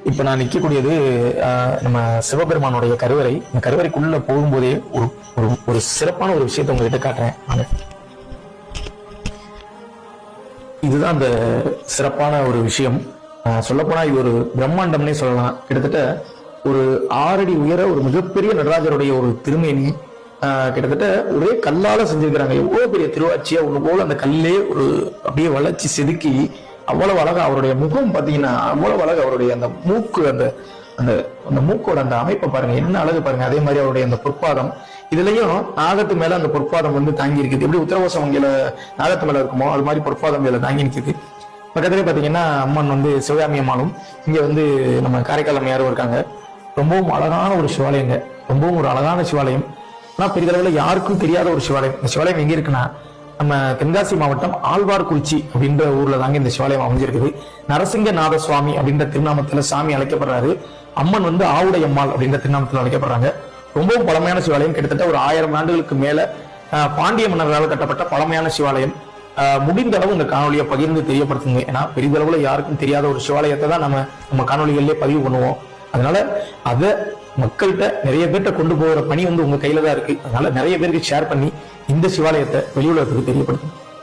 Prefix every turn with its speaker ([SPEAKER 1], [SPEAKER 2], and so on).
[SPEAKER 1] இப்ப நான் நிற்கக்கூடியது நம்ம சிவபெருமானுடைய கருவறை. இந்த கருவறைக்குள்ள போகும்போதே ஒரு ஒரு ஒரு சிறப்பான ஒரு விஷயத்தை உங்ககிட்ட காட்டுறேன். இதுதான் அந்த சிறப்பான ஒரு விஷயம். சொல்லப்போனா இது ஒரு பிரம்மாண்டம்னே சொல்லலாம். கிட்டத்தட்ட ஒரு 6 அடி உயர ஒரு மிகப்பெரிய நடராஜருடைய ஒரு திருமேனி, கிட்டத்தட்ட ஒரே கல்லால செஞ்சிருக்கிறாங்க. எவ்வளவு பெரிய திருவாட்சியா ஒண்ணு போல அந்த கல்லே ஒரு அப்படியே வளைச்சி செதுக்கி அவ்வளவு அழகா அவருடைய முகம் பாத்தீங்கன்னா அவ்வளவு அழகு. அவருடைய அந்த மூக்கு, அந்த அந்த அந்த மூக்கோட அந்த அமைப்பை பாருங்க, என்ன அழகு பாருங்க. அதே மாதிரி அவருடைய அந்த பொற்பாதம், இதுலயும் நாகத்து மேல அந்த பொற்பாதம் வந்து தாங்கி இருக்குது. எப்படி உத்தரவாசம் வங்கியில நாகத்து மேல இருக்குமோ அது மாதிரி பொற்பாதம் மேல தாங்கி நிற்குது. பக்கத்திலே பாத்தீங்கன்னா அம்மன் வந்து சிவகாமி அம்மாளும், இங்க வந்து நம்ம காரைக்கால் அம்மையாரும் இருக்காங்க. ரொம்பவும் அழகான ஒரு சிவாலயங்க, ரொம்பவும் ஒரு அழகான சிவாலயம். ஆனா பெரிதளவுல யாருக்கும் தெரியாத ஒரு சிவாலயம். இந்த சிவாலயம் எங்க இருக்குன்னா நம்ம தென்காசி மாவட்டம் ஆழ்வார்குறிச்சி அப்படின்ற ஊர்ல தாங்க இந்த சிவாலயம் அமைஞ்சிருக்குது. நரசிங்கநாத சுவாமி அப்படின்ற திருநாமத்துல சாமி அழைக்கப்படுறாரு. அம்மன் வந்து ஆவுடை அம்மாள் அப்படின்ற திருநாமத்துல அழைக்கப்படுறாங்க. ரொம்பவும் பழமையான சிவாலயம். கிட்டத்தட்ட ஒரு 1000 ஆண்டுகளுக்கு மேல பாண்டிய மன்னர்களால் கட்டப்பட்ட பழமையான சிவாலயம். முடிந்த அளவு இந்த காணொலியை பகிர்ந்து தெரியப்படுத்துங்க. ஏன்னா பெரிதளவுல யாருக்கும் தெரியாத ஒரு சிவாலயத்தை தான் நம்ம காணொலிகளிலே பதிவு பண்ணுவோம். அதனால அதை மக்கள்கிட்ட நிறைய பேர்கிட்ட கொண்டு போகிற பணி வந்து உங்க கையில தான் இருக்கு. அதனால நிறைய பேருக்கு ஷேர் பண்ணி இந்த சிவாலயத்தை வெளியுலகத்துக்கு தெரியப்படுத்தும்.